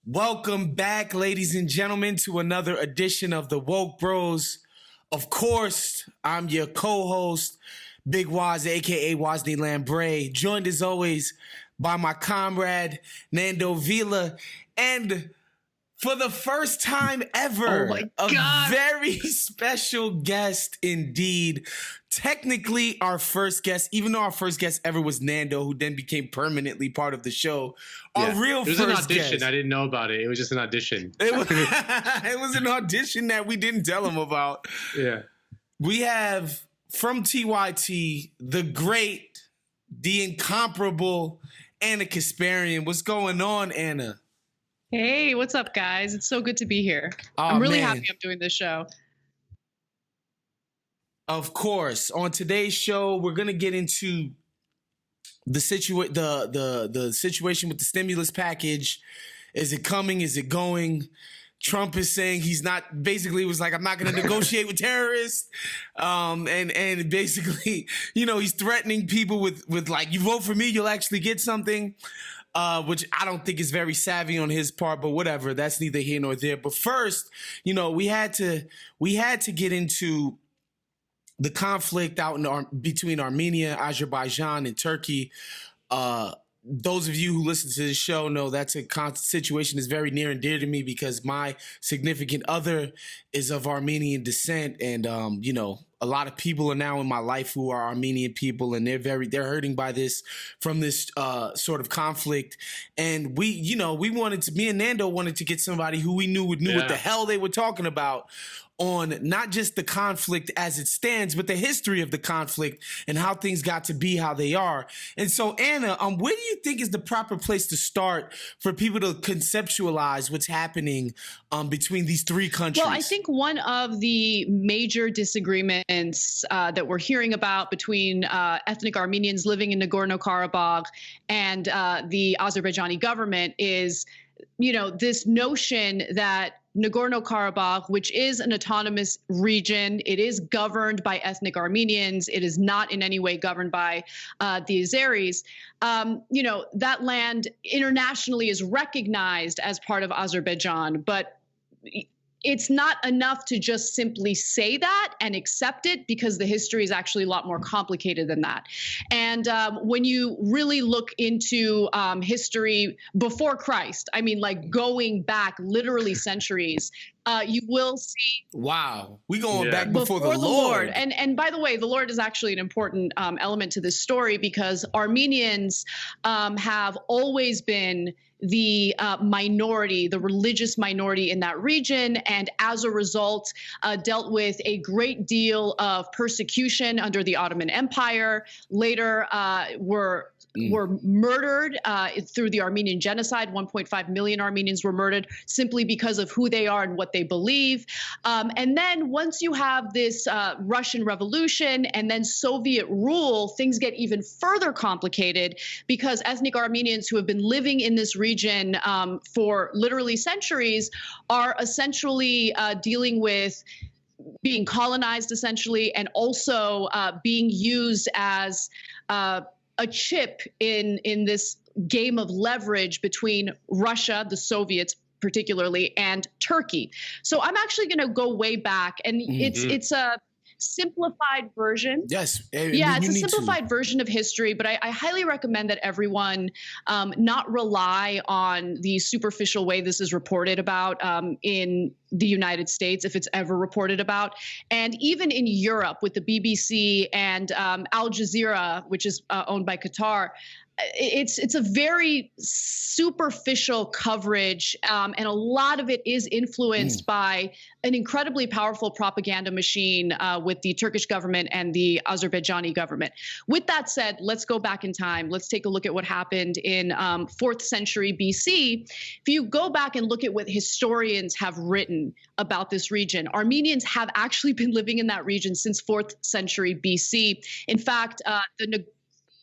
Welcome back, ladies and gentlemen, to another edition of the Woke Bros. Of course, I'm your co-host, Big Wos, aka Wosney Lambre, joined as always by my comrade, Nando Vila, and for the first time ever, a very special guest indeed. Technically, our first guest, even though our first guest ever was Nando, who then became permanently part of the show. Our real first guest. It was an audition. Guest, I didn't know about it. It was just an audition. It was an audition that we didn't tell him about. Yeah. We have from TYT, the great, the incomparable Ana Kasparian. What's going on, Ana? Hey, what's up, guys? It's so good to be here. I'm really happy I'm doing this show. Of course. On today's show, we're going to get into the situation with the stimulus package. Is it coming? Is it going? Trump is saying he's not, basically was like, I'm not going to negotiate with terrorists. And basically, you know, he's threatening people with like, you vote for me, you'll actually get something. Which I don't think is very savvy on his part, but whatever. That's neither here nor there. But first, you know, we had to get into the conflict out between Armenia, Azerbaijan, and Turkey. Those of you who listen to this show know that's a situation that's very near and dear to me because my significant other is of Armenian descent, and you know, a lot of people are now in my life who are Armenian people, and they're hurting by this from this sort of conflict. And me and Nando wanted to get somebody who we knew what the hell they were talking about on not just the conflict as it stands, but the history of the conflict and how things got to be how they are. And so, Ana, where do you think is the proper place to start for people to conceptualize what's happening between these three countries? Well, I think one of the major disagreements that we're hearing about between ethnic Armenians living in Nagorno-Karabakh and the Azerbaijani government is, you know, this notion that Nagorno-Karabakh, which is an autonomous region, it is governed by ethnic Armenians. It is not in any way governed by the Azeris. You know, that land internationally is recognized as part of Azerbaijan, but it's not enough to just simply say that and accept it because the history is actually a lot more complicated than that. And when you really look into history before Christ, I mean, like going back literally centuries, you will see. Wow, we going back before the Lord. And by the way, the Lord is actually an important element to this story because Armenians have always been the minority, the religious minority in that region, and as a result, dealt with a great deal of persecution under the Ottoman Empire. Later, were murdered through the Armenian genocide. 1.5 million Armenians were murdered simply because of who they are and what they believe. And then once you have this Russian Revolution and then Soviet rule, things get even further complicated because ethnic Armenians who have been living in this region for literally centuries are essentially dealing with being colonized essentially, and also being used as a chip in this game of leverage between Russia, the Soviets particularly, and Turkey. So I'm actually going to go way back, and it's a simplified version. Yes. It's a simplified version of history, but I highly recommend that everyone not rely on the superficial way this is reported about in the United States, if it's ever reported about. And even in Europe with the BBC and Al Jazeera, which is owned by Qatar, it's a very superficial coverage, and a lot of it is influenced by an incredibly powerful propaganda machine with the Turkish government and the Azerbaijani government. With that said, let's go back in time. Let's take a look at what happened in 4th century BC. If you go back and look at what historians have written about this region, Armenians have actually been living in that region since 4th century BC. In fact,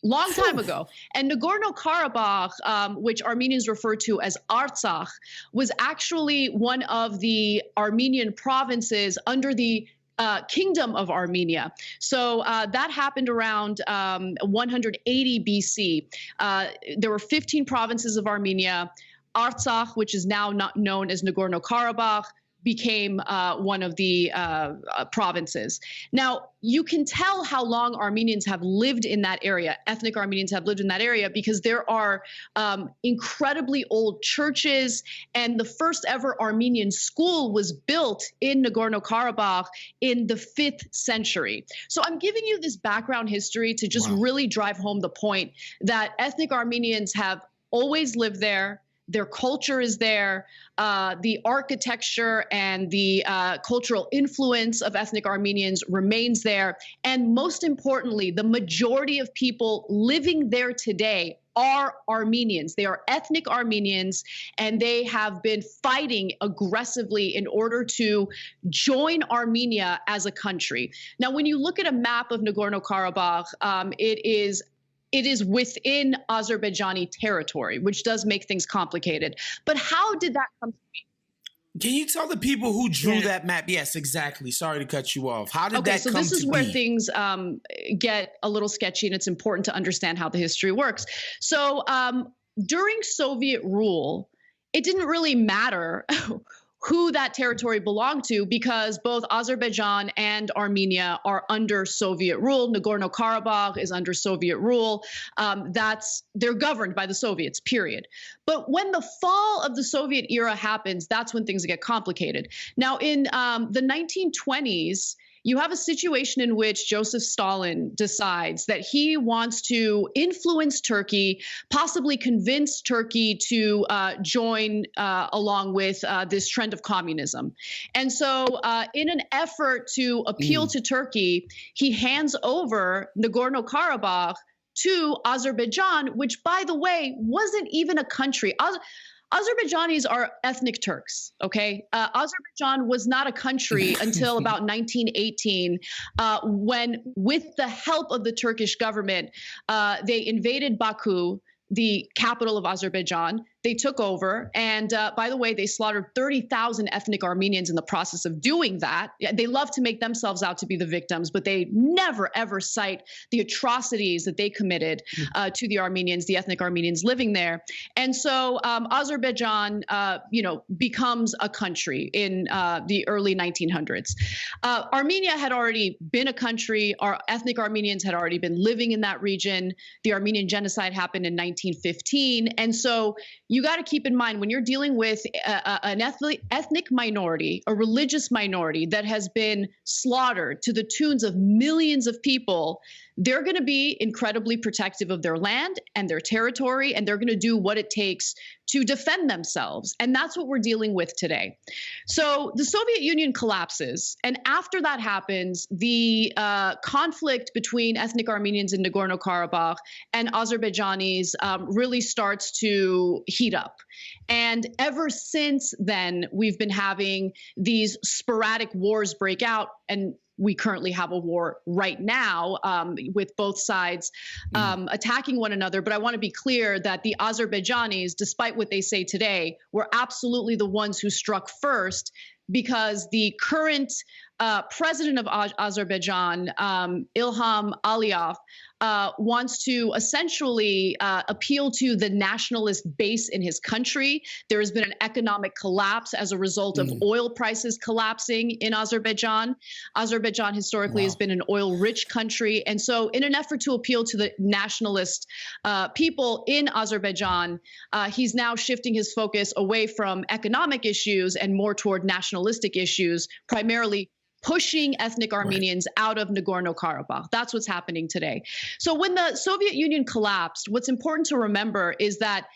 long time ago. And Nagorno-Karabakh, which Armenians refer to as Artsakh, was actually one of the Armenian provinces under the Kingdom of Armenia. So that happened around 180 BC. There were 15 provinces of Armenia. Artsakh, which is now not known as Nagorno-Karabakh, became one of the provinces. Now, you can tell how long Armenians have lived in that area, ethnic Armenians have lived in that area, because there are incredibly old churches, and the first ever Armenian school was built in Nagorno-Karabakh in the 5th century. So I'm giving you this background history to just really drive home the point that ethnic Armenians have always lived there. Their culture is there. The architecture and the cultural influence of ethnic Armenians remains there. And most importantly, the majority of people living there today are Armenians. They are ethnic Armenians, and they have been fighting aggressively in order to join Armenia as a country. Now, when you look at a map of Nagorno-Karabakh, it is within Azerbaijani territory, which does make things complicated. But how did that come to be? Can you tell the people who drew that map? Yes, exactly. Sorry to cut you off. How did that come to be? Okay, so this is where things get a little sketchy, and it's important to understand how the history works. So during Soviet rule, it didn't really matter who that territory belonged to, because both Azerbaijan and Armenia are under Soviet rule. Nagorno-Karabakh is under Soviet rule. They're governed by the Soviets, period. But when the fall of the Soviet era happens, that's when things get complicated. Now, in the 1920s, you have a situation in which Joseph Stalin decides that he wants to influence Turkey, possibly convince Turkey to join along with this trend of communism. And so in an effort to appeal to Turkey, he hands over Nagorno-Karabakh to Azerbaijan, which, by the way, wasn't even a country. Azerbaijanis are ethnic Turks, okay? Azerbaijan was not a country until about 1918, when, with the help of the Turkish government, they invaded Baku, the capital of Azerbaijan. They took over, and by the way, they slaughtered 30,000 ethnic Armenians in the process of doing that. They love to make themselves out to be the victims, but they never, ever cite the atrocities that they committed to the Armenians, the ethnic Armenians living there. And so Azerbaijan, becomes a country in the early 1900s. Armenia had already been a country. Our ethnic Armenians had already been living in that region. The Armenian genocide happened in 1915, and so you got to keep in mind, when you're dealing with an ethnic minority, a religious minority that has been slaughtered to the tunes of millions of people, they're going to be incredibly protective of their land and their territory, and they're going to do what it takes to defend themselves. And that's what we're dealing with today. So the Soviet Union collapses, and after that happens, the conflict between ethnic Armenians in Nagorno-Karabakh and Azerbaijanis really starts to heat up. And ever since then, we've been having these sporadic wars break out, and we currently have a war right now with both sides attacking one another. But I want to be clear that the Azerbaijanis, despite what they say today, were absolutely the ones who struck first, because the current president of Azerbaijan, Ilham Aliyev, wants to essentially appeal to the nationalist base in his country. There has been an economic collapse as a result of oil prices collapsing in Azerbaijan. Azerbaijan historically has been an oil-rich country. And so in an effort to appeal to the nationalist people in Azerbaijan, he's now shifting his focus away from economic issues and more toward nationalistic issues, primarily pushing ethnic Armenians out of Nagorno-Karabakh. That's what's happening today. So when the Soviet Union collapsed, what's important to remember is that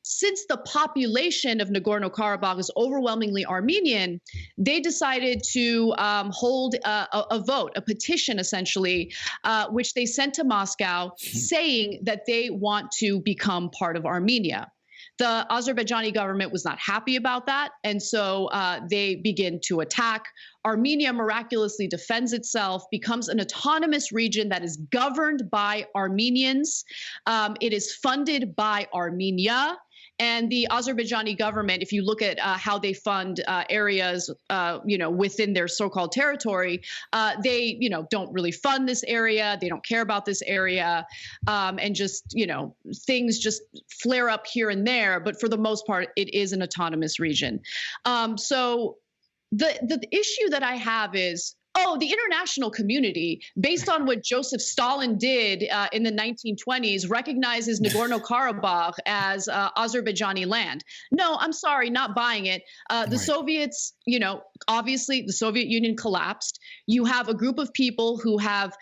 since the population of Nagorno-Karabakh is overwhelmingly Armenian, they decided to hold a vote, a petition essentially, which they sent to Moscow saying that they want to become part of Armenia. The Azerbaijani government was not happy about that, and so they begin to attack. Armenia miraculously defends itself, becomes an autonomous region that is governed by Armenians. It is funded by Armenia. And the Azerbaijani government, if you look at how they fund areas, within their so-called territory, they, don't really fund this area. They don't care about this area, and just, things just flare up here and there. But for the most part, it is an autonomous region. So the issue that I have is, the international community, based on what Joseph Stalin did in the 1920s, recognizes Nagorno-Karabakh as Azerbaijani land. No, I'm sorry, not buying it. The Soviets, obviously the Soviet Union collapsed. You have a group of people who have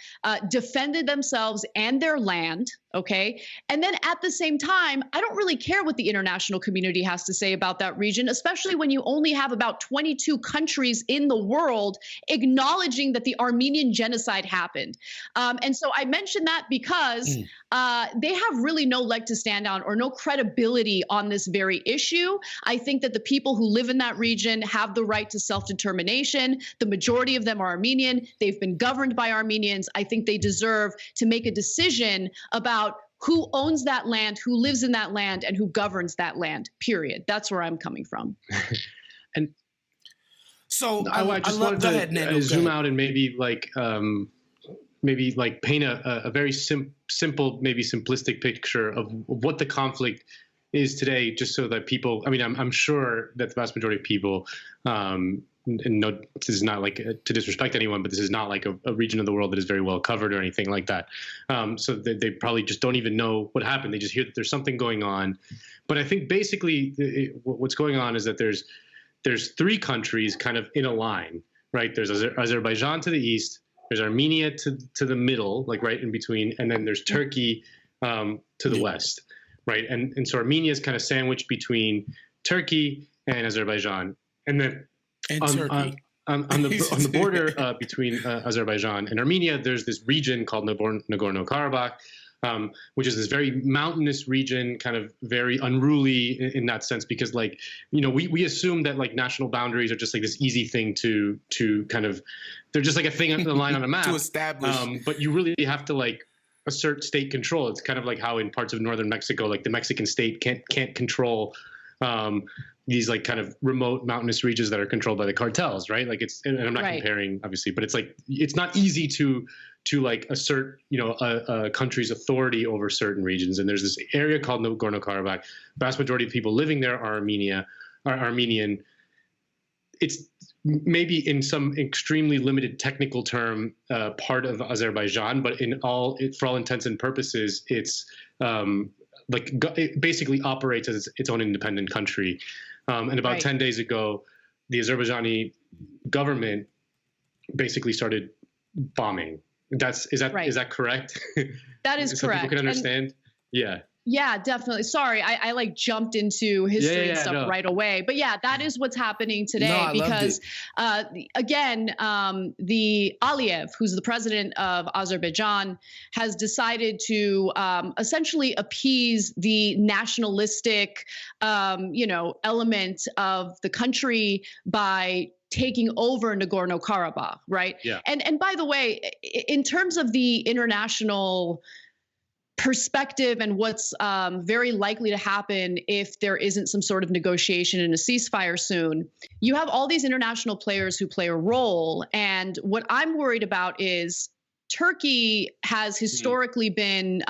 defended themselves and their land. Okay. And then at the same time, I don't really care what the international community has to say about that region, especially when you only have about 22 countries in the world acknowledging that the Armenian genocide happened. And so I mentioned that because they have really no leg to stand on or no credibility on this very issue. I think that the people who live in that region have the right to self-determination. The majority of them are Armenian. They've been governed by Armenians. I think they deserve to make a decision about who owns that land, who lives in that land, and who governs that land, period. That's where I'm coming from. And so I just wanted to zoom out and maybe paint a very simple, maybe simplistic picture of what the conflict is today, just so that people, I'm sure that the vast majority of people, and no, this is not like to disrespect anyone, but this is not like a region of the world that is very well covered or anything like that. So they probably just don't even know what happened. They just hear that there's something going on. But I think basically what's going on is that there's three countries kind of in a line, right? There's Azerbaijan to the east, there's Armenia to the middle, like right in between, and then there's Turkey to the west, right? And so Armenia is kind of sandwiched between Turkey and Azerbaijan, and then on the border between Azerbaijan and Armenia, there's this region called Nagorno-Karabakh, which is this very mountainous region, kind of very unruly in that sense, because we assume that national boundaries are just like this easy thing to kind of, they're just like a thing on the line on a map to establish. But you really have to assert state control. It's kind of like how in parts of northern Mexico, the Mexican state can't control these kind of remote mountainous regions that are controlled by the cartels, right? And I'm not comparing obviously, but it's not easy to assert, a country's authority over certain regions. And there's this area called Nagorno-Karabakh. Vast majority of people living there are Armenian. It's maybe in some extremely limited technical term part of Azerbaijan, but for all intents and purposes, it's it basically operates as its own independent country. And about 10 days ago, the Azerbaijani government basically started bombing. Is that correct? That is so correct. People can understand. Yeah, definitely. Sorry, I jumped into history and stuff right away. But yeah, that is what's happening today because, again, the Aliyev, who's the president of Azerbaijan, has decided to essentially appease the nationalistic, element of the country by taking over Nagorno-Karabakh, right? Yeah. And by the way, in terms of the international perspective and what's very likely to happen if there isn't some sort of negotiation and a ceasefire soon, you have all these international players who play a role. And what I'm worried about is Turkey has historically been,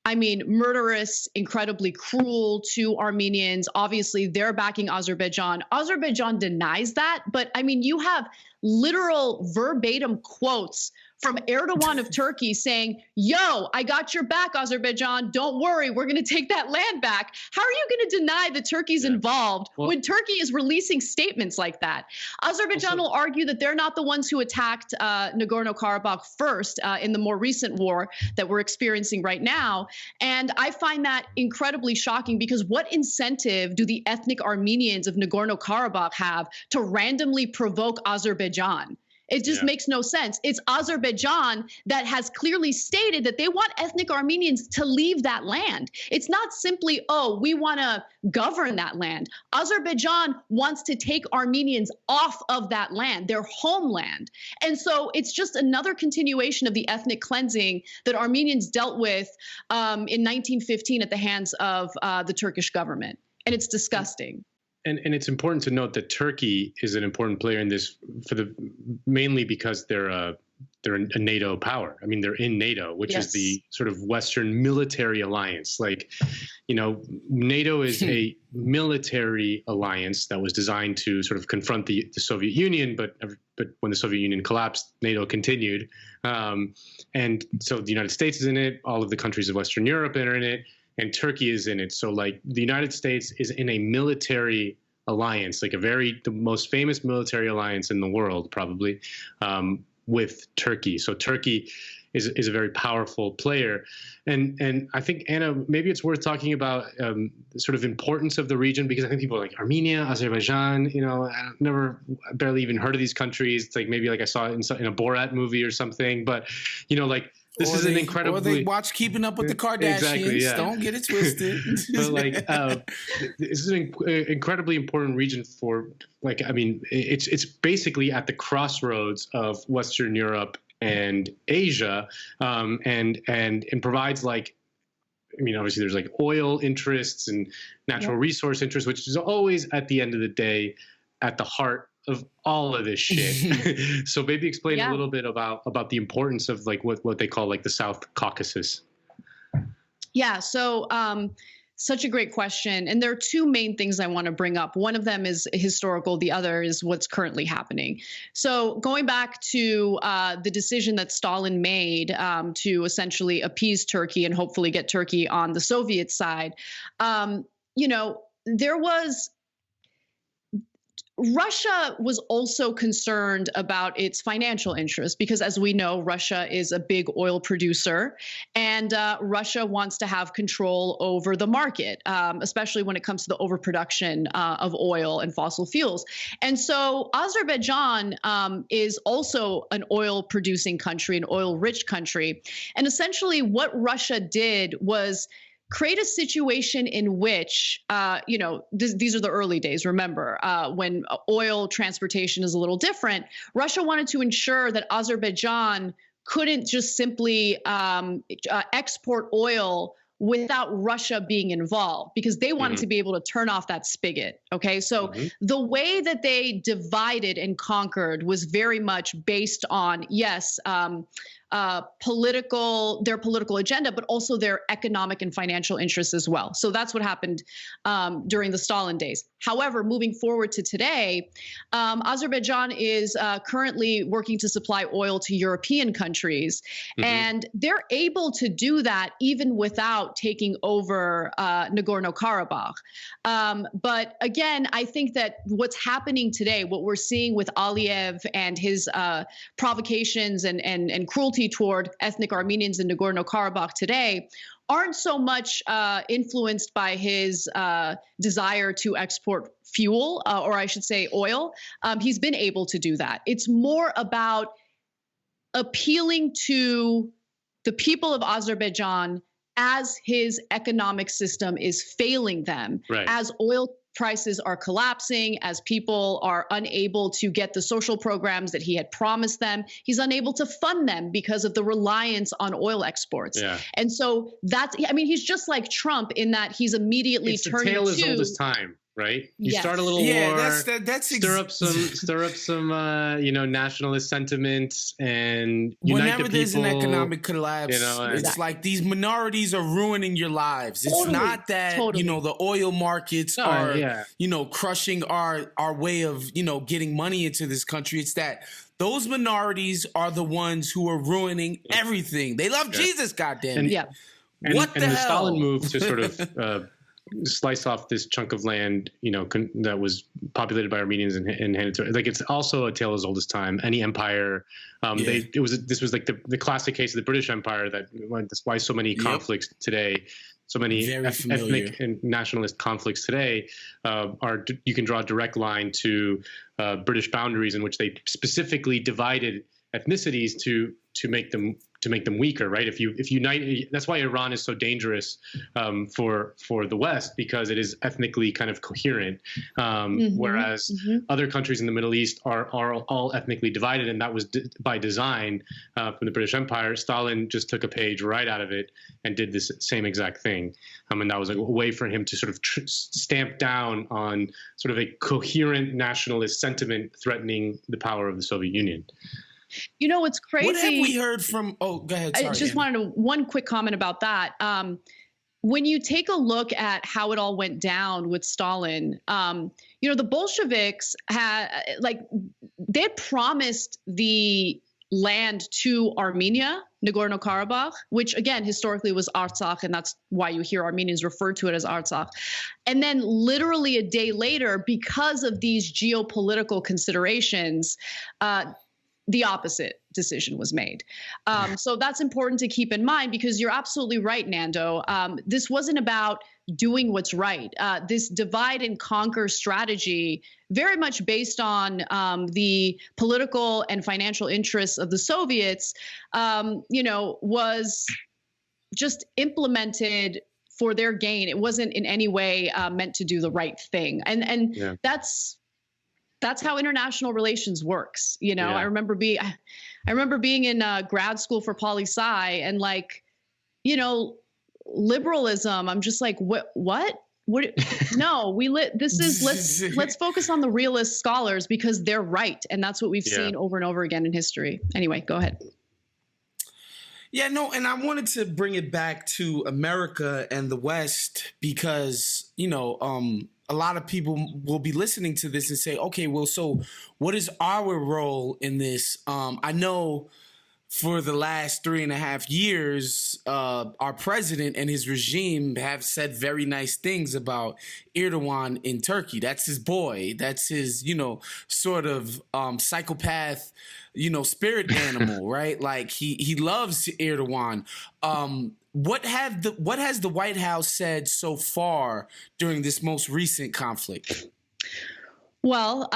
murderous, incredibly cruel to Armenians. Obviously, they're backing Azerbaijan. Azerbaijan denies that. But you have literal verbatim quotes from Erdogan of Turkey saying, yo, I got your back, Azerbaijan. Don't worry. We're going to take that land back. How are you going to deny that Turkey's involved when Turkey is releasing statements like that? Azerbaijan will argue that they're not the ones who attacked Nagorno-Karabakh first in the more recent war that we're experiencing right now. And I find that incredibly shocking because what incentive do the ethnic Armenians of Nagorno-Karabakh have to randomly provoke Azerbaijan? It just makes no sense. It's Azerbaijan that has clearly stated that they want ethnic Armenians to leave that land. It's not simply, oh, we want to govern that land. Azerbaijan wants to take Armenians off of that land, their homeland. And so it's just another continuation of the ethnic cleansing that Armenians dealt with in 1915 at the hands of the Turkish government. And it's disgusting. And it's important to note that Turkey is an important player in this mainly because they're a NATO power. I mean, they're in NATO, which is the sort of Western military alliance. Like, you know, NATO is a military alliance that was designed to sort of confront the Soviet Union, but when the Soviet Union collapsed, NATO continued. And so the United States is in it, all of the countries of Western Europe are in it, and Turkey is in it. So like the United States is in a military alliance, like the most famous military alliance in the world, probably, with Turkey. So Turkey is a very powerful player. And I think, Anna, maybe it's worth talking about the sort of importance of the region, because I think people are like Armenia, Azerbaijan, you know, barely even heard of these countries. It's like maybe like I saw it in a Borat movie or something, but, you know, like, this is an incredibly... Or they watch Keeping Up with the Kardashians. Exactly, yeah. Don't get it twisted. But like, this is an incredibly important region for, like, I mean, it's basically at the crossroads of Western Europe and Asia, and provides, like, I mean, obviously there's like oil interests and natural resource interests, which is always at the end of the day at the heart of all of this shit. So maybe explain a little bit about the importance of like what they call like the South Caucasus. Yeah. So such a great question. And there are two main things I want to bring up. One of them is historical. The other is what's currently happening. So going back to the decision that Stalin made to essentially appease Turkey and hopefully get Turkey on the Soviet side, you know, Russia was also concerned about its financial interests because, as we know, Russia is a big oil producer, and Russia wants to have control over the market, especially when it comes to the overproduction of oil and fossil fuels. And so Azerbaijan is also an oil-producing country, an oil-rich country. And essentially what Russia did was create a situation in which, you know, these are the early days, remember, when oil transportation is a little different. Russia wanted to ensure that Azerbaijan couldn't just simply export oil without Russia being involved, because they wanted to be able to turn off that spigot. Okay, so the way that they divided and conquered was very much based on, yes, their political agenda, but also their economic and financial interests as well. So that's what happened during the Stalin days. However, moving forward to today, Azerbaijan is currently working to supply oil to European countries, and they're able to do that even without taking over Nagorno-Karabakh. But again, I think that what's happening today, what we're seeing with Aliyev and his provocations and cruelty toward ethnic Armenians in Nagorno-Karabakh today aren't so much influenced by his desire to export fuel, or I should say oil. He's been able to do that. It's more about appealing to the people of Azerbaijan as his economic system is failing them, as oil prices are collapsing, as people are unable to get the social programs that he had promised them. He's unable to fund them because of the reliance on oil exports. And so that's, I mean, he's just like Trump in that he's immediately turning to— It's the tale as old as time. Right? You start a little war, stir up some you know, nationalist sentiments, and unite whenever the there's people, an economic collapse, you know, it's like these minorities are ruining your lives. It's not that you know, the oil markets are you know, crushing our way of, you know, getting money into this country. It's that those minorities are the ones who are ruining everything. They love Jesus, goddamn it. And the Stalin move to sort of slice off this chunk of land, that was populated by Armenians and handed to, like, it's also a tale as old as time. Any empire, this was like the classic case of the British Empire. That's why so many conflicts today, so many ethnic and nationalist conflicts today you can draw a direct line to British boundaries in which they specifically divided ethnicities to make them weaker, right? If you unite, that's why Iran is so dangerous for the West, because it is ethnically kind of coherent, whereas other countries in the Middle East are all ethnically divided, and that was by design from the British Empire. Stalin just took a page right out of it and did this same exact thing, and that was a way for him to sort of stamp down on sort of a coherent nationalist sentiment threatening the power of the Soviet Union. What's crazy? What have we heard from? Oh, go ahead. Sorry, I just wanted one quick comment about that. When you take a look at how it all went down with Stalin, the Bolsheviks they promised the land to Armenia, Nagorno-Karabakh, which again historically was Artsakh, and that's why you hear Armenians refer to it as Artsakh. And then literally a day later, because of these geopolitical considerations, the opposite decision was made. So that's important to keep in mind, because you're absolutely right, Nando. This wasn't about doing what's right. This divide and conquer strategy, very much based on the political and financial interests of the Soviets, was just implemented for their gain. It wasn't in any way meant to do the right thing. And that's how international relations works. I remember being in grad school for poli-sci, and liberalism. I'm just like, what? No, let's focus on the realist scholars, because they're right. And that's what we've seen over and over again in history. Anyway, go ahead. Yeah, no, and I wanted to bring it back to America and the West, because, a lot of people will be listening to this and say, okay, well, so what is our role in this? I know for the last 3.5 years, our president and his regime have said very nice things about Erdogan in Turkey. That's his boy. That's his, sort of psychopath, spirit animal, right? Like he loves Erdogan. What has the White House said so far during this most recent conflict? Well,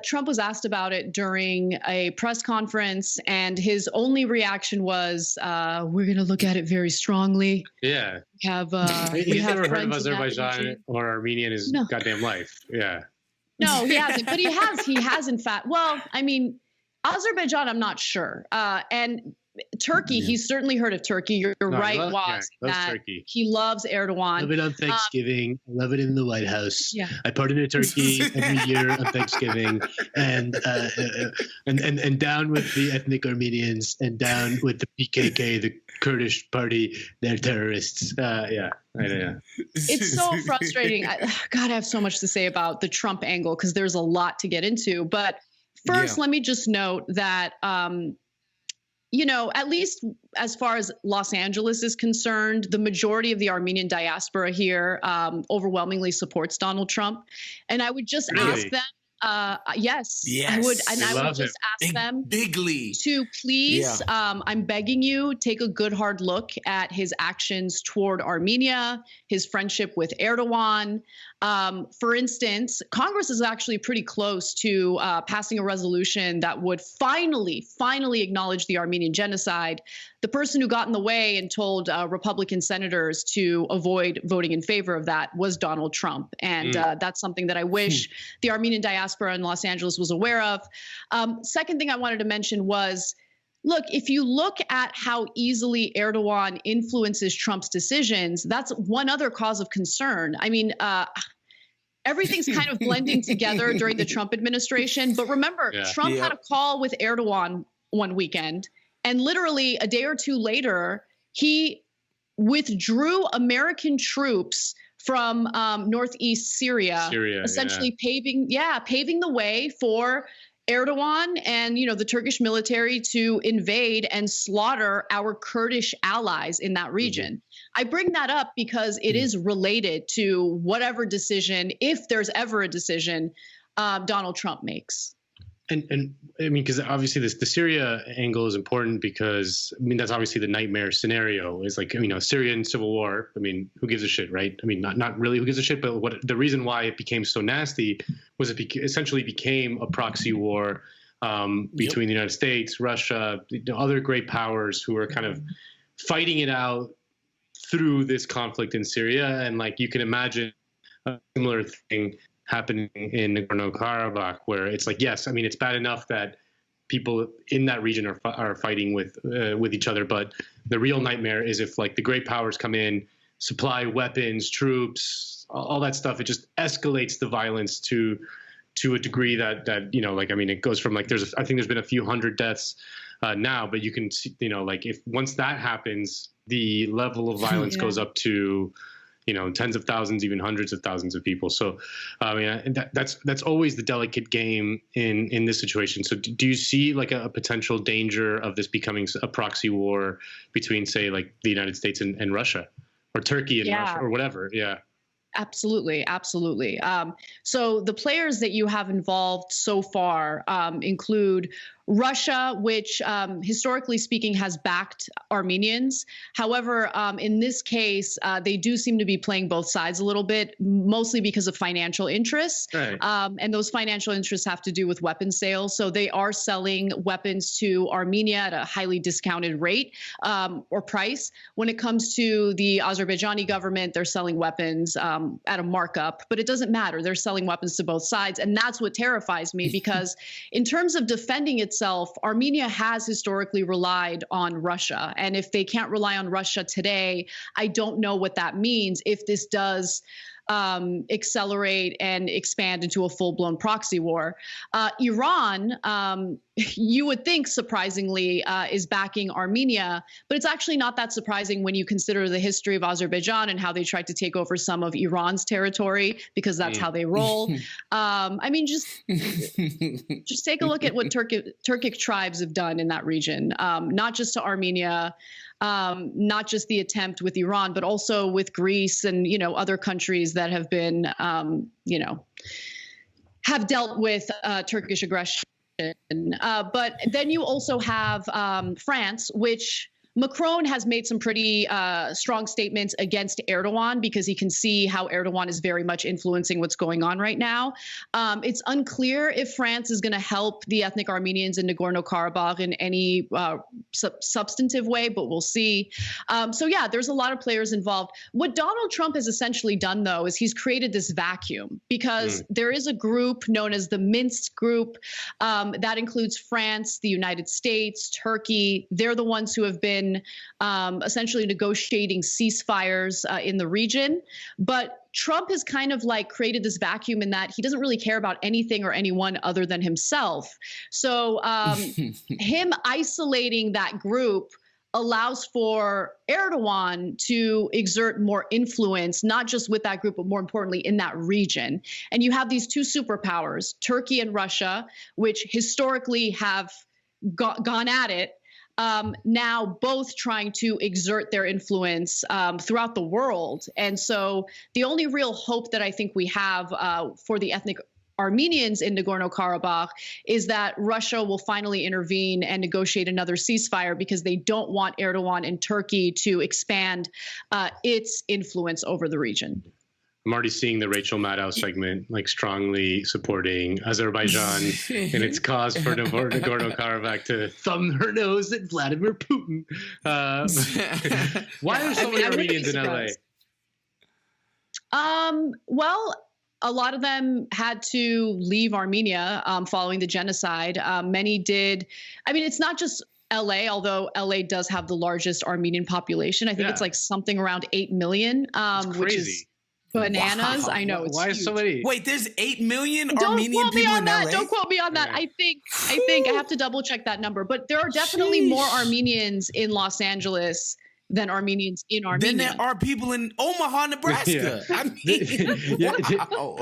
Trump was asked about it during a press conference, and his only reaction was, "We're going to look at it very strongly." Yeah, he's never heard of Azerbaijan or Armenia in his goddamn life. Yeah, no, he hasn't, but he has in fact. Well, I mean, Azerbaijan, I'm not sure, and Turkey, he's certainly heard of Turkey. You're right, Wos, that Turkey. He loves Erdogan. Love it on Thanksgiving. Love it in the White House. Yeah. I pardon a turkey every year on Thanksgiving, and down with the ethnic Armenians, and down with the PKK, the Kurdish party. They're terrorists. It's so frustrating. God, I have so much to say about the Trump angle, because there's a lot to get into. But first, let me just note that at least as far as Los Angeles is concerned, the majority of the Armenian diaspora here overwhelmingly supports Donald Trump. And I would just ask them, yes, I would. And I would just ask them bigly to please, I'm begging you, take a good hard look at his actions toward Armenia, his friendship with Erdogan. For instance, Congress is actually pretty close to passing a resolution that would finally acknowledge the Armenian genocide. The person who got in the way and told Republican senators to avoid voting in favor of that was Donald Trump. And that's something that I wish the Armenian diaspora in Los Angeles was aware of. Second thing I wanted to mention was, look, if you look at how easily Erdogan influences Trump's decisions, that's one other cause of concern. I mean, everything's kind of blending together during the Trump administration. But remember, Trump had a call with Erdogan one weekend, and literally a day or two later, he withdrew American troops from northeast Syria essentially paving the way for Erdogan and, the Turkish military to invade and slaughter our Kurdish allies in that region. I bring that up because it is related to whatever decision, if there's ever a decision, Donald Trump makes. And I mean, because obviously the Syria angle is important because, I mean, that's obviously the nightmare scenario is like, Syrian civil war. I mean, who gives a shit, right? I mean, not really who gives a shit, but the reason why it became so nasty was essentially became a proxy war between the United States, Russia, other great powers who were kind of fighting it out through this conflict in Syria. And like, you can imagine a similar thing happening in Nagorno-Karabakh, where it's like, yes, I mean, it's bad enough that people in that region are fighting with each other, but the real nightmare is if like the great powers come in, supply weapons, troops, all that stuff. It just escalates the violence to a degree that it goes from like I think there's been a few hundred deaths now, but you can see, like if once that happens, the level of violence goes up to tens of thousands, even hundreds of thousands of people. So, I mean, that's always the delicate game in this situation. So do you see like a potential danger of this becoming a proxy war between, say, like the United States and Russia, or Turkey and Russia, or whatever? Yeah. Absolutely. So the players that you have involved so far include Russia, which historically speaking has backed Armenians. However, in this case, they do seem to be playing both sides a little bit, mostly because of financial interests. Right. And those financial interests have to do with weapons sales. So they are selling weapons to Armenia at a highly discounted rate or price. When it comes to the Azerbaijani government, they're selling weapons at a markup, but it doesn't matter. They're selling weapons to both sides. And that's what terrifies me, because in terms of defending itself, Armenia has historically relied on Russia. And if they can't rely on Russia today, I don't know what that means if this does accelerate and expand into a full-blown proxy war. Iran, you would think, surprisingly, is backing Armenia, but it's actually not that surprising when you consider the history of Azerbaijan and how they tried to take over some of Iran's territory, because that's how they roll. I mean, just take a look at what Turkic tribes have done in that region, not just to Armenia, not just the attempt with Iran, but also with Greece and, other countries that have been, have dealt with Turkish aggression. But then you also have France, which Macron has made some pretty strong statements against Erdogan, because he can see how Erdogan is very much influencing what's going on right now. It's unclear if France is going to help the ethnic Armenians in Nagorno-Karabakh in any substantive way, but we'll see. So yeah, there's a lot of players involved. What Donald Trump has essentially done, though, is he's created this vacuum, because there is a group known as the Minsk Group that includes France, the United States, Turkey. They're the ones who have been essentially negotiating ceasefires in the region. But Trump has kind of like created this vacuum in that he doesn't really care about anything or anyone other than himself. So him isolating that group allows for Erdogan to exert more influence, not just with that group, but more importantly in that region. And you have these two superpowers, Turkey and Russia, which historically have gone at it. Now both trying to exert their influence throughout the world. And so the only real hope that I think we have for the ethnic Armenians in Nagorno-Karabakh is that Russia will finally intervene and negotiate another ceasefire, because they don't want Erdogan and Turkey to expand its influence over the region. I'm already seeing the Rachel Maddow segment, like strongly supporting Azerbaijan in its cause for Nagorno-Karabakh to thumb her nose at Vladimir Putin. Why are so many Armenians in LA? Well, a lot of them had to leave Armenia following the genocide. Many did. I mean, it's not just LA, although LA does have the largest Armenian population. I think it's like something around 8 million, which is bananas. Wow. I know. It's Why huge. is so many? Wait, there's 8 million Don't Armenian quote me people on in that. LA? Don't quote me on that. I think I have to double check that number, but there are definitely more Armenians in Los Angeles than Armenians in Armenia. Then there are people in Omaha, Nebraska. I mean,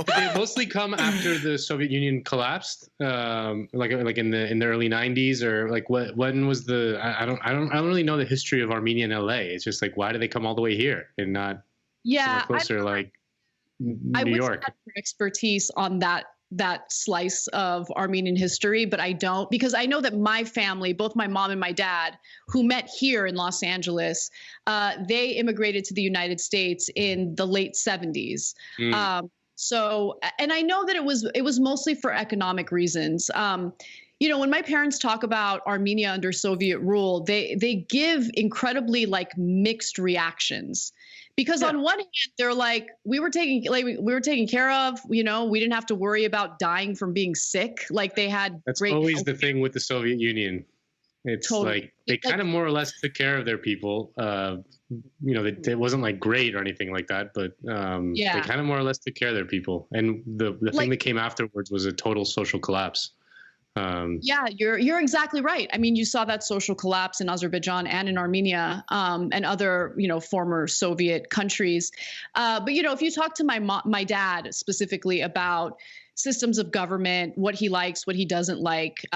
They mostly come after the Soviet Union collapsed, like in the early '90s, or like when was the I don't really know the history of Armenia in LA. It's just like, why do they come all the way here and not somewhere closer, like New York? I wish I had expertise on that slice of Armenian history, but I don't, because I know that my family, both my mom and my dad, who met here in Los Angeles, they immigrated to the United States in the late 70s. So, and I know that it was mostly for economic reasons. You know, when my parents talk about Armenia under Soviet rule, they give incredibly like mixed reactions. Because on one hand, they're like, we were taken care of, you know, we didn't have to worry about dying from being sick. Like they had That's great always health the thing with the Soviet Union. It's like they kind of more or less took care of their people. You know, it wasn't like great or anything like that, but they kind of more or less took care of their people. And the thing that came afterwards was a total social collapse. Yeah, you're exactly right. I mean, you saw that social collapse in Azerbaijan and in Armenia, and other, you know, former Soviet countries. But, you know, if you talk to my dad specifically about systems of government, what he likes, what he doesn't like,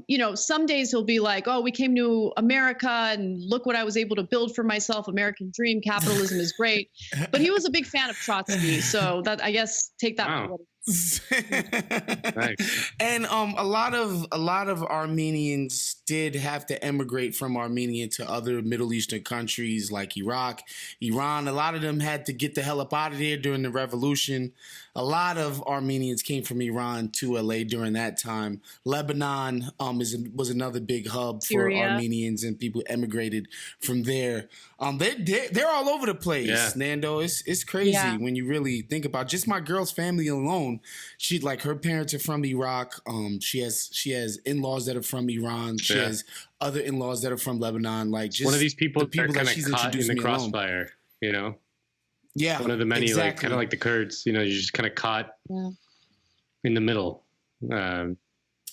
you know, some days he'll be like, oh, we came to America and look what I was able to build for myself. American dream, capitalism is great. But he was a big fan of Trotsky. So that, I guess, take that for what it is. Nice. And a lot of Armenians did have to emigrate from Armenia to other Middle Eastern countries like Iraq, Iran. A lot of them had to get the hell up out of there during the revolution. A lot of Armenians came from Iran to LA during that time. Lebanon was another big hub for Armenians, and people emigrated from there. They're all over the place, yeah. Nando. It's crazy when you really think about just my girl's family alone. She like her parents are from Iraq. She has in-laws that are from Iran. She has other in-laws that are from Lebanon. Like just one of these people that are kind she's of caught in the introduced me crossfire, you know? Yeah. One of the many, exactly. like kind of like the Kurds, you know, you're just kind of caught in the middle.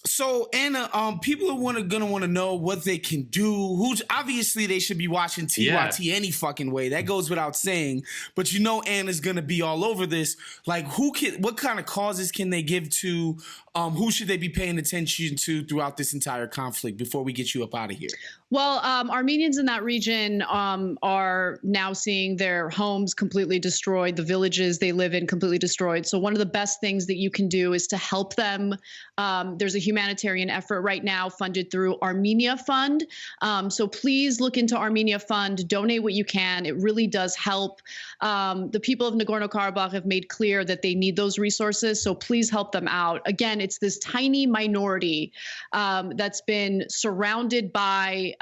So Anna, people are gonna want to know what they can do. Who's obviously they should be watching TYT any fucking way. That goes without saying. But you know Anna's gonna be all over this. Like what kind of causes can they give to? Who should they be paying attention to throughout this entire conflict before we get you up out of here? Well, Armenians in that region are now seeing their homes completely destroyed, the villages they live in completely destroyed. So one of the best things that you can do is to help them. There's a humanitarian effort right now funded through Armenia Fund. So please look into Armenia Fund, donate what you can. It really does help. The people of Nagorno-Karabakh have made clear that they need those resources. So please help them out. Again, it's this tiny minority that's been surrounded by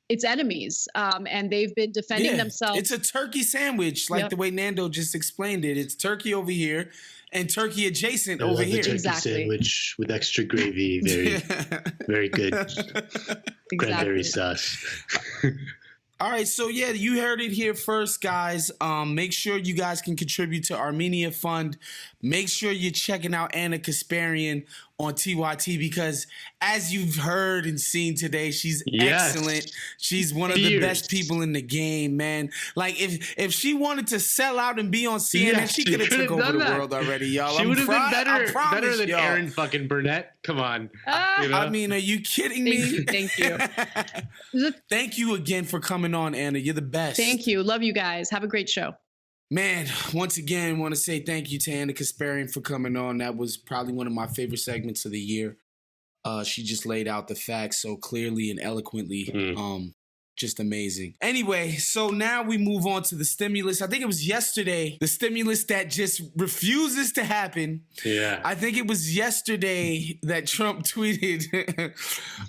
its enemies, and they've been defending themselves. It's a turkey sandwich, like the way Nando just explained it. It's turkey over here and turkey adjacent over here. Turkey sandwich with extra gravy, very, very good. Cranberry sauce. All right, so yeah, you heard it here first, guys. Make sure you guys can contribute to Armenia Fund. Make sure you're checking out Ana Kasparian on TYT because as you've heard and seen today, she's excellent. She's one of the best people in the game, man. Like if she wanted to sell out and be on CNN, she could have took over the world already, y'all. She would have been better than y'all. Aaron fucking Burnett. Come on. You know? I mean, are you kidding me? Thank you. Thank you again for coming on, Anna. You're the best. Thank you. Love you guys. Have a great show. Man, once again, want to say thank you to Ana Kasparian for coming on. That was probably one of my favorite segments of the year. She just laid out the facts so clearly and eloquently. Just amazing. Anyway, so now we move on to the stimulus. I think it was yesterday, the stimulus that just refuses to happen. Yeah. I think it was yesterday that Trump tweeted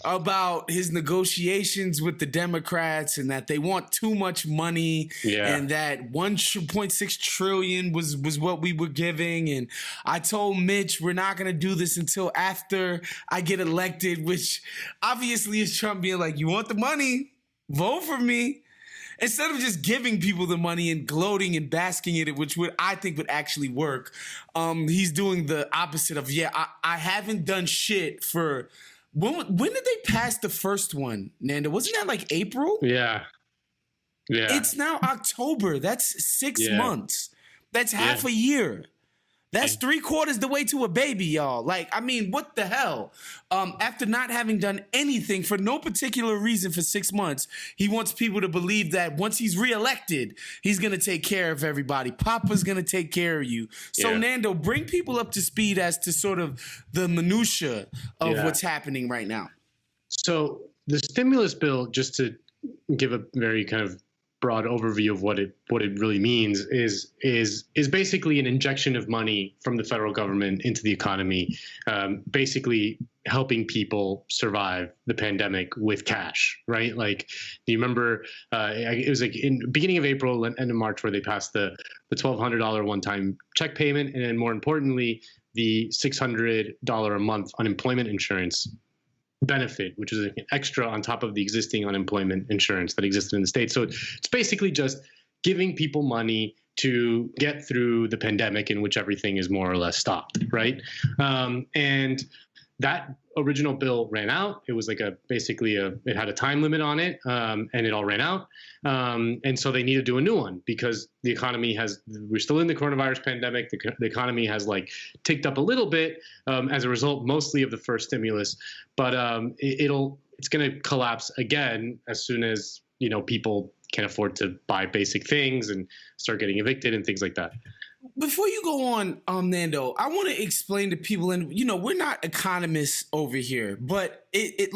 about his negotiations with the Democrats and that they want too much money and that 1.6 trillion was what we were giving. And I told Mitch, we're not going to do this until after I get elected, which obviously is Trump being like, you want the money? Vote for me. Instead of just giving people the money and gloating and basking in it, which I think would actually work, he's doing the opposite of, I haven't done shit for, when did they pass the first one, Nando? Wasn't that like April? Yeah. Yeah. It's now October. That's 6 Yeah. months. That's half a year. That's 3/4 the way to a baby, y'all. Like, I mean, what the hell? After not having done anything for no particular reason for 6 months, he wants people to believe that once he's reelected, he's going to take care of everybody. Papa's going to take care of you. So, Nando, bring people up to speed as to sort of the minutia of what's happening right now. So the stimulus bill, just to give a very kind of broad overview of what it really means, is basically an injection of money from the federal government into the economy, basically helping people survive the pandemic with cash, right? Like, do you remember it was like in the beginning of April and end of March where they passed the $1,200 one-time check payment, and then more importantly, the $600 a month unemployment insurance benefit, which is an extra on top of the existing unemployment insurance that existed in the state. So it's basically just giving people money to get through the pandemic in which everything is more or less stopped, right? And that original bill ran out. It was like it had a time limit on it, and it all ran out. And so they need to do a new one because the economy we're still in the coronavirus pandemic. The economy has like ticked up a little bit as a result, mostly of the first stimulus, but it's going to collapse again as soon as, people can't afford to buy basic things and start getting evicted and things like that. Before you go on, Nando, I want to explain to people, and we're not economists over here, but it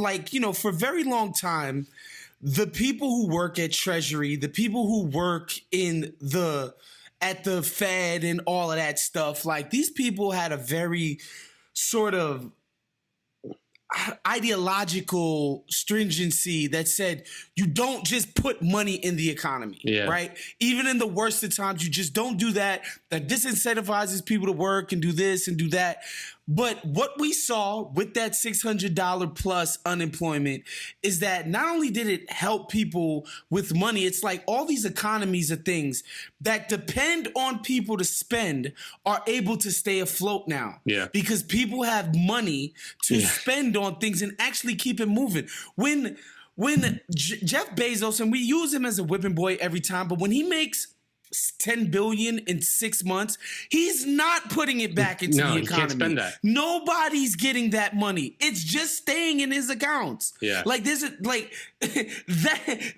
for a very long time, the people who work at Treasury, the people who work at the Fed and all of that stuff, like these people had a very sort of ideological stringency that said you don't just put money in the economy, right? Even in the worst of times, you just don't do that. That disincentivizes people to work and do this and do that. But what we saw with that $600 plus unemployment is that not only did it help people with money, it's like all these economies of things that depend on people to spend are able to stay afloat now. Yeah. Because people have money to spend on things and actually keep it moving. When Jeff Bezos, and we use him as a whipping boy every time, but when he makes $10 billion in 6 months, he's not putting it back into the economy. He can't spend that. Nobody's getting that money. It's just staying in his accounts. Yeah. Like this is like that.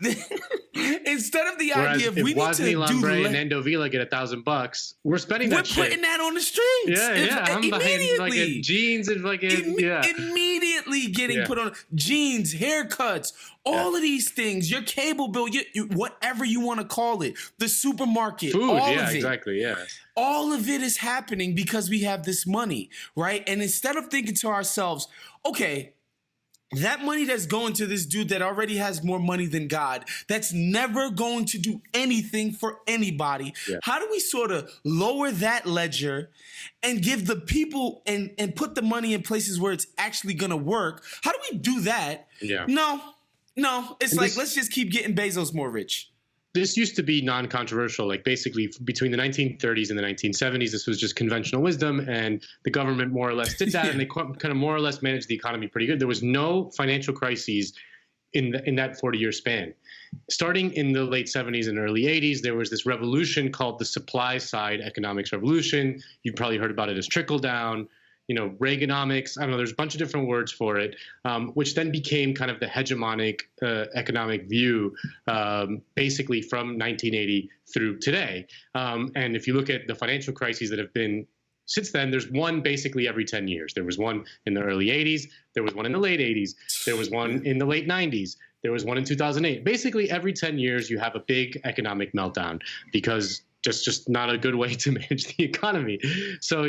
Instead of the idea of we need to do and Nando Vila get $1,000, we're spending that shit. We're putting that on the streets. I'm behind like jeans and like immediately getting put on jeans, haircuts, all of these things, your cable bill, whatever you want to call it, the supermarket, food, all of it. Exactly, yeah. All of it is happening because we have this money, right? And instead of thinking to ourselves, okay, that money that's going to this dude that already has more money than God, that's never going to do anything for anybody. Yeah. How do we sort of lower that ledger and give the people and put the money in places where it's actually going to work? How do we do that? Yeah. No, it's like, let's just keep getting Bezos more rich. This used to be non-controversial, like basically between the 1930s and the 1970s, this was just conventional wisdom, and the government more or less did that, and they kind of more or less managed the economy pretty good. There was no financial crises in that 40-year span. Starting in the late 70s and early 80s, there was this revolution called the supply side economics revolution. You've probably heard about it as trickle down. Reaganomics, I don't know, there's a bunch of different words for it, which then became kind of the hegemonic economic view, basically from 1980 through today. And if you look at the financial crises that have been since then, there's one basically every 10 years. There was one in the early 80s. There was one in the late 80s. There was one in the late 90s. There was one in 2008. Basically, every 10 years, you have a big economic meltdown because just not a good way to manage the economy. So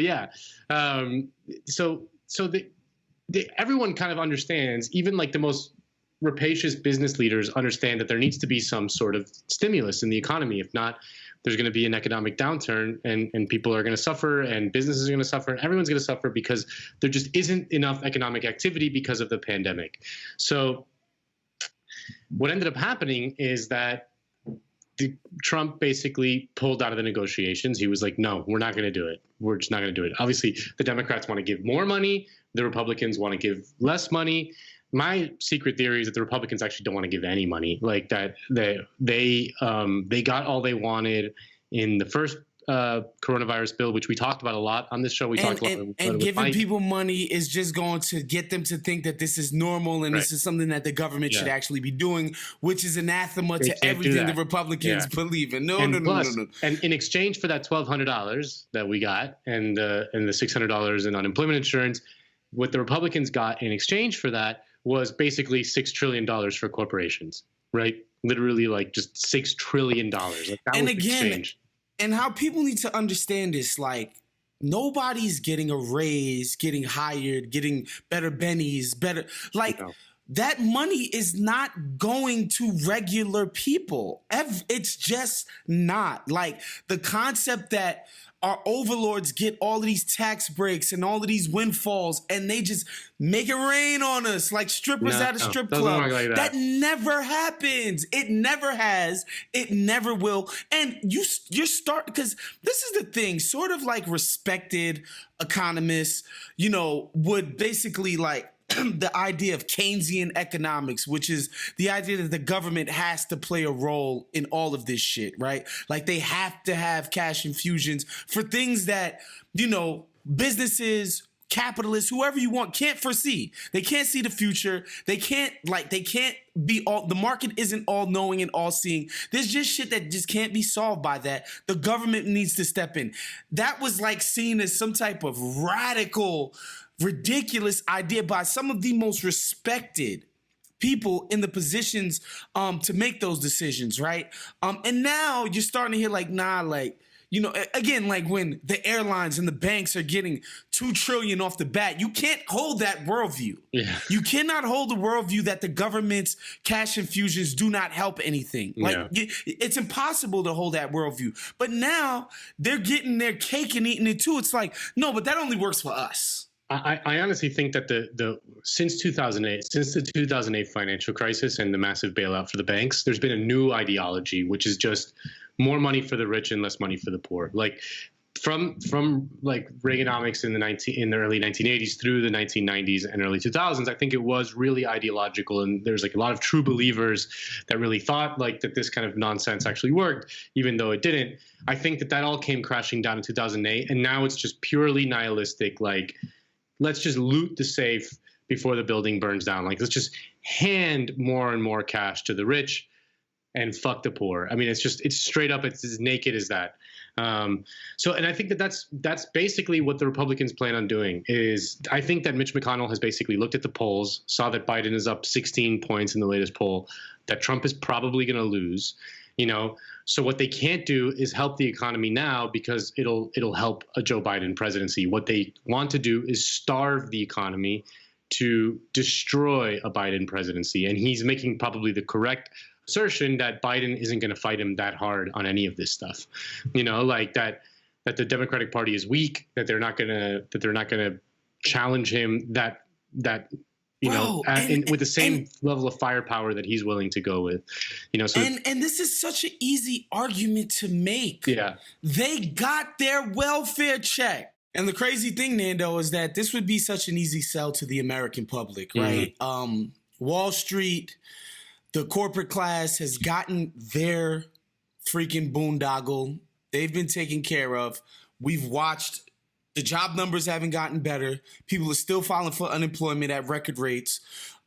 everyone kind of understands, even like the most rapacious business leaders understand that there needs to be some sort of stimulus in the economy. If not, there's going to be an economic downturn and people are going to suffer and businesses are going to suffer and everyone's going to suffer because there just isn't enough economic activity because of the pandemic. So what ended up happening is that Trump basically pulled out of the negotiations. He was like, no, we're not going to do it. We're just not going to do it. Obviously, the Democrats want to give more money. The Republicans want to give less money. my secret theory is that the Republicans actually don't want to give any money. Like that they got all they wanted in the first coronavirus bill, which we talked about a lot on this show. We talked about and giving people money is just going to get them to think that this is normal and this is something that the government should actually be doing, which is anathema to everything the Republicans believe in. No. And in exchange for that $1,200 that we got and the $600 in unemployment insurance, what the Republicans got in exchange for that was basically $6 trillion for corporations, right? Literally, like just $6 trillion. Like that was the exchange. And how people need to understand this, like, nobody's getting a raise, getting hired, getting better bennies, like, that money is not going to regular people. It's just not. Like, the concept that our overlords get all of these tax breaks and all of these windfalls and they just make it rain on us like strippers at a strip club. Like that never happens. It never has. It never will. And you're because this is the thing, sort of like respected economists, would basically like the idea of Keynesian economics, which is the idea that the government has to play a role in all of this shit, right? Like they have to have cash infusions for things that, businesses, capitalists, whoever you want, can't foresee. They can't see the future. They can't be the market isn't all knowing and all seeing. There's just shit that just can't be solved by that. The government needs to step in. That was like seen as some type of radical, ridiculous idea by some of the most respected people in the positions to make those decisions, right? And now you're starting to hear like, nah, like, again, like when the airlines and the banks are getting $2 trillion off the bat, you can't hold that worldview. Yeah. You cannot hold the worldview that the government's cash infusions do not help anything. Like it's impossible to hold that worldview. But now they're getting their cake and eating it too. It's like, no, but that only works for us. I honestly think that since the 2008 financial crisis and the massive bailout for the banks, there's been a new ideology, which is just more money for the rich and less money for the poor. Like from like Reaganomics in the early 1980s through the 1990s and early 2000s, I think it was really ideological, and there's like a lot of true believers that really thought like that this kind of nonsense actually worked, even though it didn't. I think that all came crashing down in 2008, and now it's just purely nihilistic, like, let's just loot the safe before the building burns down. Like, let's just hand more and more cash to the rich and fuck the poor. I mean, it's straight up, it's as naked as that. And I think that's basically what the Republicans plan on doing. Is I think that Mitch McConnell has basically looked at the polls, saw that Biden is up 16 points in the latest poll, that Trump is probably going to lose, So what they can't do is help the economy now because it'll help a Joe Biden presidency. What they want to do is starve the economy to destroy a Biden presidency. And he's making probably the correct assertion that Biden isn't going to fight him that hard on any of this stuff. Like that the Democratic Party is weak, that they're not going to challenge him with the same level of firepower that he's willing to go with, So and this is such an easy argument to make. Yeah, they got their welfare check, and the crazy thing, Nando, is that this would be such an easy sell to the American public, right? Wall Street, the corporate class has gotten their freaking boondoggle. They've been taken care of. We've watched. The job numbers haven't gotten better. People are still filing for unemployment at record rates.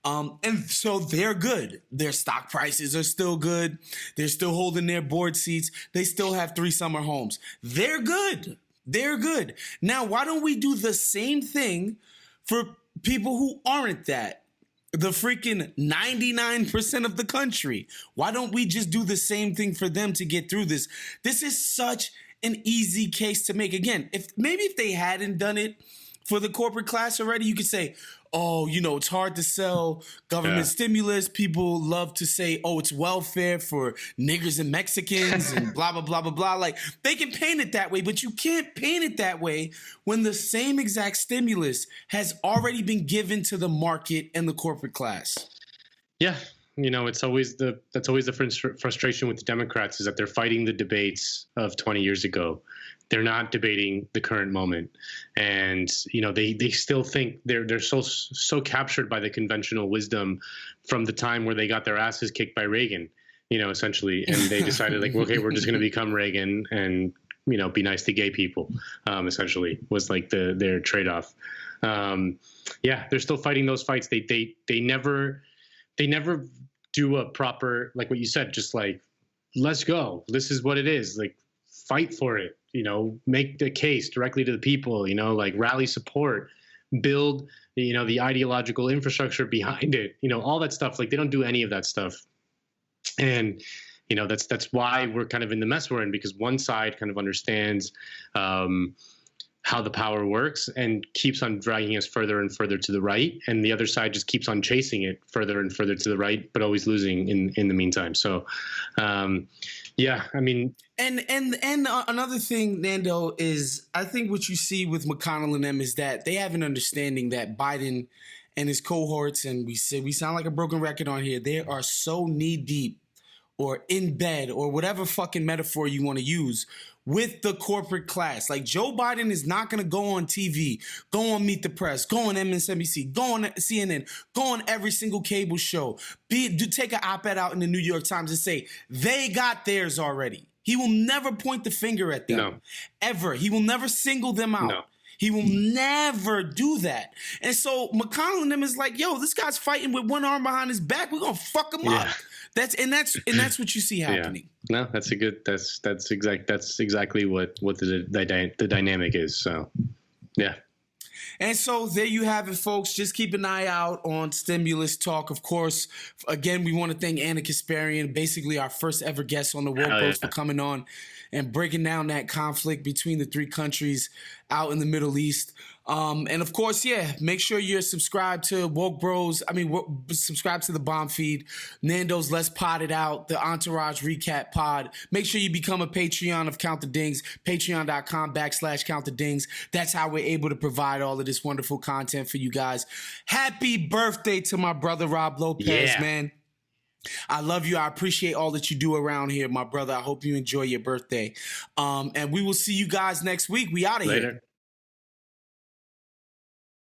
And so they're good. Their stock prices are still good. They're still holding their board seats. They still have 3 summer homes. They're good. They're good. Now, why don't we do the same thing for people who aren't that? The freaking 99% of the country. Why don't we just do the same thing for them to get through this? This is such an easy case to make. Again, if they hadn't done it for the corporate class already, you could say, oh, it's hard to sell government stimulus. People love to say, oh, it's welfare for niggers and Mexicans and blah, blah, blah, blah, blah. Like, they can paint it that way, but you can't paint it that way when the same exact stimulus has already been given to the market and the corporate class. Yeah. That's always the frustration with the Democrats, is that they're fighting the debates of 20 years ago. They're not debating the current moment, and they still think they're so captured by the conventional wisdom from the time where they got their asses kicked by Reagan, essentially, and they decided like, okay, we're just going to become Reagan and be nice to gay people, essentially was like their trade-off. They're still fighting those fights. They never do a proper, like what you said, just like, let's go. This is what it is. Like, fight for it, make the case directly to the people, like rally support, build, the ideological infrastructure behind it, all that stuff. Like, they don't do any of that stuff. And, that's why we're kind of in the mess we're in, because one side kind of understands how the power works and keeps on dragging us further and further to the right, and the other side just keeps on chasing it further and further to the right, but always losing in the meantime. So, I mean, and another thing, Nando, is I think what you see with McConnell and them is that they have an understanding that Biden and his cohorts, and we sound like a broken record on here, they are so knee deep or in bed or whatever fucking metaphor you want to use with the corporate class. Like, Joe Biden is not going to go on TV, go on Meet the Press, go on MSNBC, go on CNN, go on every single cable show, take an op-ed out in the New York Times and say, they got theirs already. He will never point the finger at them. No. Ever. He will never single them out. No. He will never do that. And so McConnell and them is like, yo, this guy's fighting with one arm behind his back. We're going to fuck him up. That's what you see happening. Yeah. No, that's exactly what the dynamic is. So, yeah. And so there you have it, folks. Just keep an eye out on Stimulus Talk. Of course, again, we want to thank Ana Kasparian, basically our first ever guest on the Woke Bros, for coming on and breaking down that conflict between the three countries out in the Middle East. And of course, make sure you're subscribed to Woke Bros. Subscribe to the Bomb Feed, Nando's Let's Pod It Out, the Entourage Recap Pod. Make sure you become a Patreon of Count the Dings, patreon.com/Count the Dings. That's how we're able to provide all of this wonderful content for you guys. Happy birthday to my brother, Rob Lopez, man. I love you. I appreciate all that you do around here, my brother. I hope you enjoy your birthday. And we will see you guys next week. We out of here.